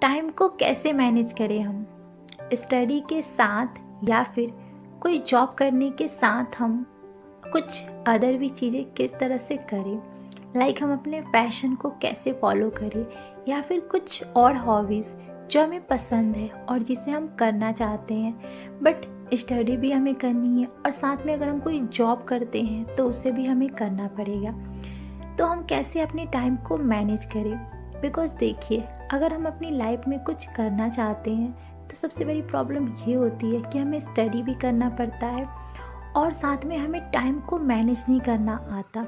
Time को कैसे manage करें हम, स्टडी के साथ या फिर कोई जॉब करने के साथ हम कुछ अदर भी चीज़ें किस तरह से करें, लाइक हम अपने पैशन को कैसे फॉलो करें या फिर कुछ और हॉबीज़ जो हमें पसंद है और जिसे हम करना चाहते हैं, बट स्टडी भी हमें करनी है और साथ में अगर हम कोई जॉब करते हैं तो उसे भी हमें करना पड़ेगा। तो हम कैसे अपने टाइम को मैनेज करें, बिकॉज देखिए अगर हम अपनी लाइफ में कुछ करना चाहते हैं तो सबसे बड़ी प्रॉब्लम ये होती है कि हमें स्टडी भी करना पड़ता है और साथ में हमें टाइम को मैनेज नहीं करना आता।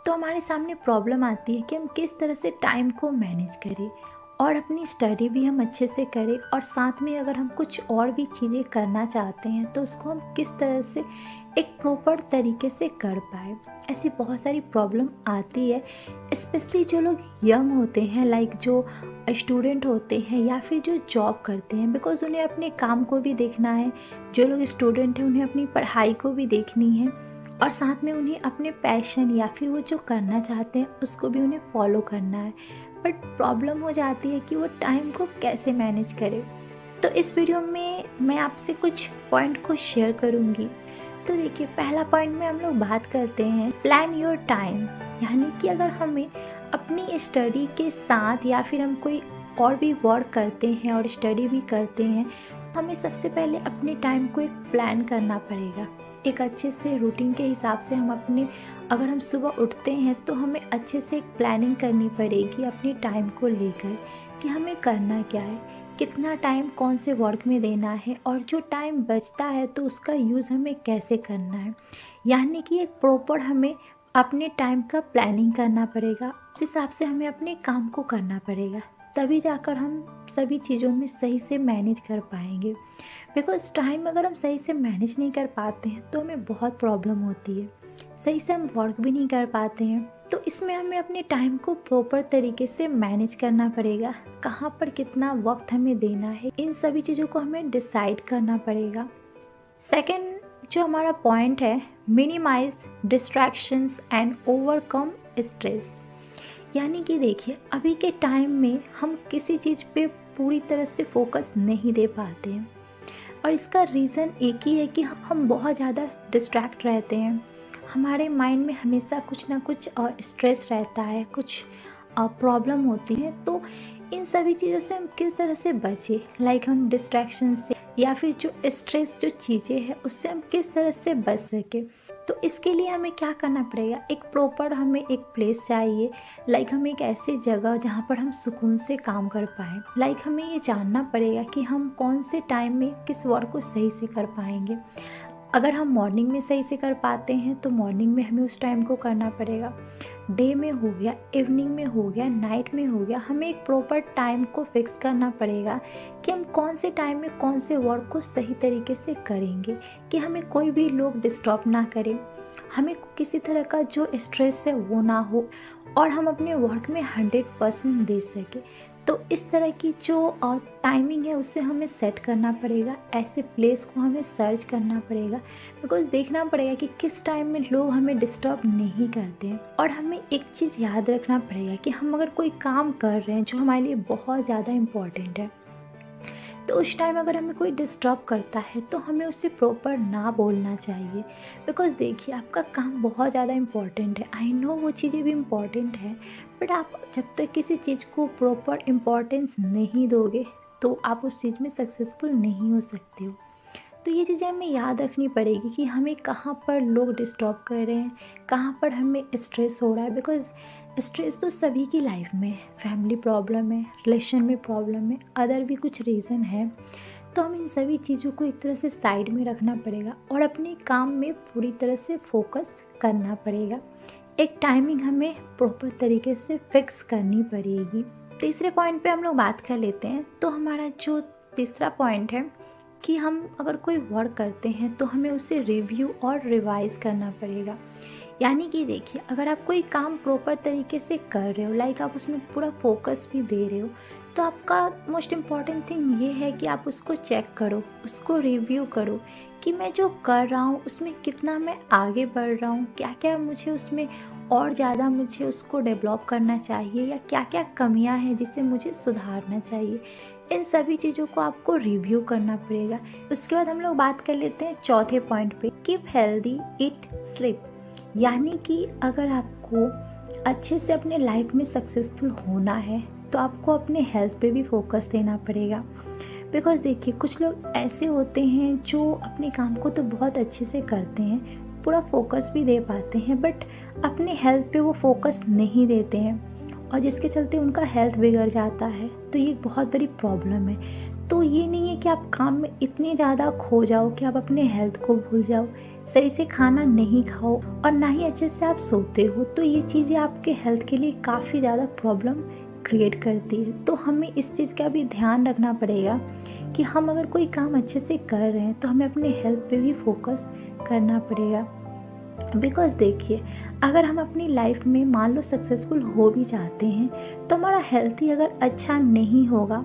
तो हमारे सामने प्रॉब्लम आती है कि हम किस तरह से टाइम को मैनेज करें और अपनी स्टडी भी हम अच्छे से करें और साथ में अगर हम कुछ और भी चीज़ें करना चाहते हैं तो उसको हम किस तरह से एक प्रॉपर तरीके से कर पाए। ऐसी बहुत सारी प्रॉब्लम आती है, स्पेशली जो लोग यंग होते हैं, लाइक जो स्टूडेंट होते हैं या फिर जो जॉब करते हैं, बिकॉज उन्हें अपने काम को भी देखना है। जो लोग स्टूडेंट हैं उन्हें अपनी पढ़ाई को भी देखनी है और साथ में उन्हें अपने पैशन या फिर वो जो करना चाहते हैं उसको भी उन्हें फॉलो करना है। बट प्रॉब्लम हो जाती है कि वो टाइम को कैसे मैनेज करें। तो इस वीडियो में मैं आपसे कुछ पॉइंट को शेयर करूँगी। तो देखिए पहला पॉइंट में हम लोग बात करते हैं प्लान योर टाइम, यानी कि अगर हमें अपनी स्टडी के साथ या फिर हम कोई और भी वर्क करते हैं और स्टडी भी करते हैं, हमें सबसे पहले अपने टाइम को एक प्लान करना पड़ेगा। एक अच्छे से रूटीन के हिसाब से अगर हम सुबह उठते हैं तो हमें अच्छे से एक प्लानिंग करनी पड़ेगी अपने टाइम को लेकर कि हमें करना क्या है, कितना टाइम कौन से वर्क में देना है और जो टाइम बचता है तो उसका यूज़ हमें कैसे करना है। यानी कि एक प्रॉपर हमें अपने टाइम का प्लानिंग करना पड़ेगा। उस हिसाब से हमें अपने काम को करना पड़ेगा, तभी जाकर हम सभी चीज़ों में सही से मैनेज कर पाएंगे। बिकॉज टाइम अगर हम सही से मैनेज नहीं कर पाते हैं तो हमें बहुत प्रॉब्लम होती है, सही से हम वर्क भी नहीं कर पाते हैं। तो इसमें हमें अपने टाइम को प्रॉपर तरीके से मैनेज करना पड़ेगा, कहाँ पर कितना वक्त हमें देना है, इन सभी चीज़ों को हमें डिसाइड करना पड़ेगा। सेकंड जो हमारा पॉइंट है, minimize distractions and overcome stress. यानी कि देखिए अभी के टाइम में हम किसी चीज़ पे पूरी तरह से फोकस नहीं दे पाते हैं और इसका रीज़न एक ही है कि हम बहुत ज़्यादा डिस्ट्रैक्ट रहते हैं। हमारे माइंड में हमेशा कुछ ना कुछ स्ट्रेस रहता है, कुछ प्रॉब्लम होती है। तो इन सभी चीज़ों से हम किस तरह से बचें, लाइक हम डिस्ट्रैक्शन से या फिर जो स्ट्रेस जो चीज़ें हैं उससे हम किस तरह से बच सकें। तो इसके लिए हमें क्या करना पड़ेगा, एक प्रॉपर हमें एक प्लेस चाहिए, लाइक हमें एक ऐसी जगह जहाँ पर हम सुकून से काम कर पाएँ। लाइक हमें ये जानना पड़ेगा कि हम कौन से टाइम में किस वर्क को सही से कर पाएंगे। अगर हम मॉर्निंग में सही से कर पाते हैं तो मॉर्निंग में हमें उस टाइम को करना पड़ेगा, डे में हो गया, इवनिंग में हो गया, नाइट में हो गया। हमें एक प्रॉपर टाइम को फिक्स करना पड़ेगा कि हम कौन से टाइम में कौन से वर्क को सही तरीके से करेंगे कि हमें कोई भी लोग डिस्टर्ब ना करें, हमें किसी तरह का जो स्ट्रेस है वो ना हो और हम अपने वर्क में 100% दे सकें। तो इस तरह की जो टाइमिंग है उससे हमें सेट करना पड़ेगा, ऐसे प्लेस को हमें सर्च करना पड़ेगा, बिकॉज देखना पड़ेगा कि किस टाइम में लोग हमें डिस्टर्ब नहीं करते हैं। और हमें एक चीज़ याद रखना पड़ेगा कि हम अगर कोई काम कर रहे हैं जो हमारे लिए बहुत ज़्यादा इम्पॉर्टेंट है तो उस टाइम अगर हमें कोई डिस्टर्ब करता है तो हमें उससे प्रॉपर ना बोलना चाहिए। बिकॉज देखिए आपका काम बहुत ज़्यादा इम्पॉर्टेंट है, आई नो वो चीज़ें भी इम्पॉर्टेंट है, बट आप जब तक किसी चीज़ को प्रॉपर इम्पॉर्टेंस नहीं दोगे तो आप उस चीज़ में सक्सेसफुल नहीं हो सकते हो। तो ये चीज़ें हमें याद रखनी पड़ेगी कि हमें कहाँ पर लोग डिस्टर्ब कर रहे हैं, कहाँ पर हमें स्ट्रेस हो रहा है। बिकॉज स्ट्रेस तो सभी की लाइफ में है, फैमिली प्रॉब्लम है, रिलेशन में प्रॉब्लम है, अदर भी कुछ रीज़न है। तो हम इन सभी चीज़ों को एक तरह से साइड में रखना पड़ेगा और अपने काम में पूरी तरह से फोकस करना पड़ेगा। एक टाइमिंग हमें प्रॉपर तरीके से फिक्स करनी पड़ेगी। तीसरे पॉइंट पे हम लोग बात कर लेते हैं। तो हमारा जो तीसरा पॉइंट है कि हम अगर कोई वर्क करते हैं तो हमें उसे रिव्यू और रिवाइज करना पड़ेगा। यानी कि देखिए अगर आप कोई काम प्रॉपर तरीके से कर रहे हो, लाइक आप उसमें पूरा फोकस भी दे रहे हो, तो आपका मोस्ट इम्पॉर्टेंट थिंग ये है कि आप उसको चेक करो, उसको रिव्यू करो कि मैं जो कर रहा हूँ उसमें कितना मैं आगे बढ़ रहा हूँ, क्या क्या मुझे उसमें और ज़्यादा मुझे उसको डेवलप करना चाहिए या क्या क्या कमियां हैं जिसे मुझे सुधारना चाहिए। इन सभी चीज़ों को आपको रिव्यू करना पड़ेगा। उसके बाद हम लोग बात कर लेते हैं चौथे पॉइंट पे, कीप हेल्दी, ईट, स्लीप। यानी कि अगर आपको अच्छे से अपने लाइफ में सक्सेसफुल होना है तो आपको अपने हेल्थ पे भी फोकस देना पड़ेगा। बिकॉज़ देखिए, कुछ लोग ऐसे होते हैं जो अपने काम को तो बहुत अच्छे से करते हैं, पूरा फोकस भी दे पाते हैं, बट अपने हेल्थ पे वो फोकस नहीं देते हैं और जिसके चलते उनका हेल्थ बिगड़ जाता है। तो ये एक बहुत बड़ी प्रॉब्लम है। तो ये नहीं है कि आप काम में इतने ज़्यादा खो जाओ कि आप अपने हेल्थ को भूल जाओ, सही से खाना नहीं खाओ और ना ही अच्छे से आप सोते हो, तो ये चीज़ें आपके हेल्थ के लिए काफ़ी ज़्यादा प्रॉब्लम क्रिएट करती है। तो हमें इस चीज़ का भी ध्यान रखना पड़ेगा कि हम अगर कोई काम अच्छे से कर रहे हैं तो हमें अपने हेल्थ पे भी फोकस करना पड़ेगा। बिकॉज़ देखिए, अगर हम अपनी लाइफ में मान लो सक्सेसफुल हो भी जाते हैं तो हमारा हेल्थ ही अगर अच्छा नहीं होगा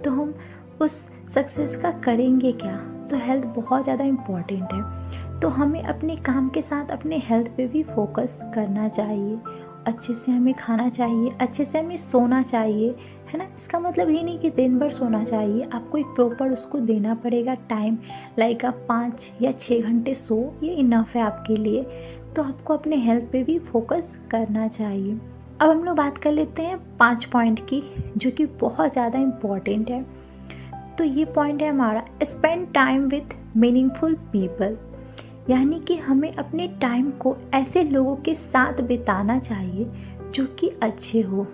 तो हम उस सक्सेस का करेंगे क्या। तो हेल्थ बहुत ज़्यादा इम्पॉर्टेंट है। तो हमें अपने काम के साथ अपने हेल्थ पे भी फोकस करना चाहिए। अच्छे से हमें खाना चाहिए, अच्छे से हमें सोना चाहिए, है ना। इसका मतलब ये नहीं कि दिन भर सोना चाहिए, आपको एक प्रॉपर उसको देना पड़ेगा टाइम। लाइक आप 5 या 6 घंटे सो, ये इनफ है आपके लिए। तो आपको अपने हेल्थ पे भी फोकस करना चाहिए। अब हम लोग बात कर लेते हैं 5 पॉइंट की, जो कि बहुत ज़्यादा इम्पॉर्टेंट है। तो ये पॉइंट है हमारा, spend time with meaningful people. यानी कि हमें अपने टाइम को ऐसे लोगों के साथ बिताना चाहिए जो कि अच्छे हो।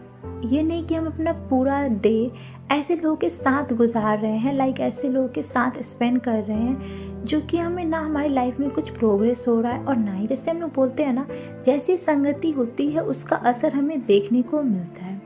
ये नहीं कि हम अपना पूरा डे ऐसे लोगों के साथ गुजार रहे हैं, लाइक ऐसे लोगों के साथ स्पेंड कर रहे हैं जो कि हमें ना हमारी लाइफ में कुछ प्रोग्रेस हो रहा है और ना ही, जैसे हम लोग बोलते हैं ना, जैसी संगति होती है उसका असर हमें देखने को मिलता है।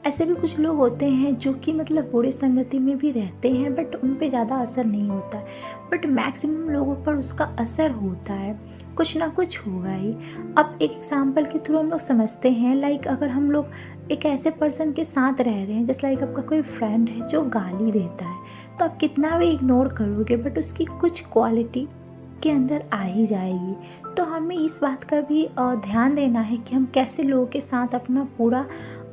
ऐसे भी कुछ लोग होते हैं जो कि मतलब बुरी संगति में भी रहते हैं बट उन पे ज़्यादा असर नहीं होता है, बट मैक्सिमम लोगों पर उसका असर होता है, कुछ ना कुछ होगा ही। अब एक एग्जांपल के थ्रू हम लोग समझते हैं, लाइक अगर हम लोग एक ऐसे पर्सन के साथ रह रहे हैं, जैसे लाइक आपका कोई फ्रेंड है जो गाली देता है, तो आप कितना भी इग्नोर करोगे बट उसकी कुछ क्वालिटी के अंदर आ ही जाएगी। तो हमें इस बात का भी ध्यान देना है कि हम कैसे लोगों के साथ अपना पूरा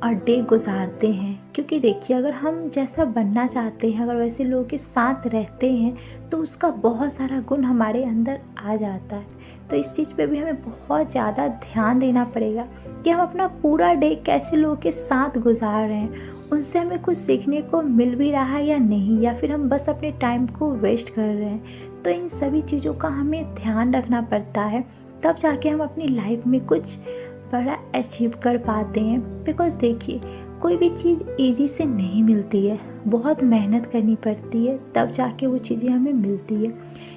डे गुजारते हैं। क्योंकि देखिए, अगर हम जैसा बनना चाहते हैं, अगर वैसे लोगों के साथ रहते हैं तो उसका बहुत सारा गुण हमारे अंदर आ जाता है। तो इस चीज़ पे भी हमें बहुत ज़्यादा ध्यान देना पड़ेगा कि हम अपना पूरा डे कैसे लोगों के साथ गुजार रहे हैं, उनसे हमें कुछ सीखने को मिल भी रहा है या नहीं, या फिर हम बस अपने टाइम को वेस्ट कर रहे हैं। तो इन सभी चीज़ों का हमें ध्यान रखना पड़ता है, तब जाके हम अपनी लाइफ में कुछ बड़ा अचीव कर पाते हैं। बिकॉज़ देखिए, कोई भी चीज़ इजी से नहीं मिलती है, बहुत मेहनत करनी पड़ती है, तब जाके वो चीज़ें हमें मिलती है।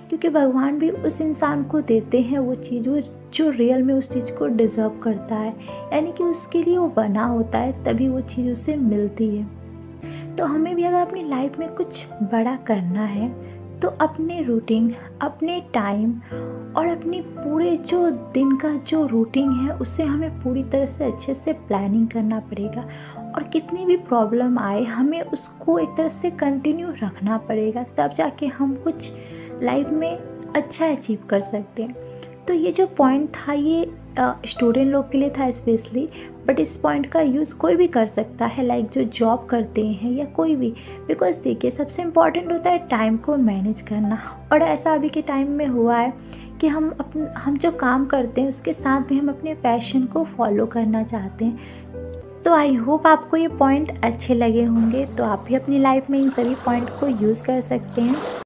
क्योंकि भगवान भी उस इंसान को देते हैं वो चीज़, वो जो रियल में उस चीज़ को डिज़र्व करता है, यानी कि उसके लिए वो बना होता है, तभी वो चीज़ उसे मिलती है। तो हमें भी अगर अपनी लाइफ में कुछ बड़ा करना है तो अपने रूटीन, अपने टाइम और अपनी पूरे जो दिन का जो रूटीन है उसे हमें पूरी तरह से अच्छे से प्लानिंग करना पड़ेगा। और कितनी भी प्रॉब्लम आए हमें उसको एक तरह से कंटिन्यू रखना पड़ेगा, तब जाके हम कुछ लाइफ में अच्छा अचीव कर सकते हैं। तो ये जो पॉइंट था ये स्टूडेंट लोग के लिए था स्पेशली, बट इस पॉइंट का यूज़ कोई भी कर सकता है, लाइक जो जॉब करते हैं या कोई भी। बिकॉज़ देखिए, सबसे इम्पॉर्टेंट होता है टाइम को मैनेज करना। और ऐसा अभी के टाइम में हुआ है कि हम जो काम करते हैं उसके साथ भी हम अपने पैशन को फॉलो करना चाहते हैं। तो आई होप आपको ये पॉइंट अच्छे लगे होंगे, तो आप भी अपनी लाइफ में इन सभी पॉइंट को यूज़ कर सकते हैं।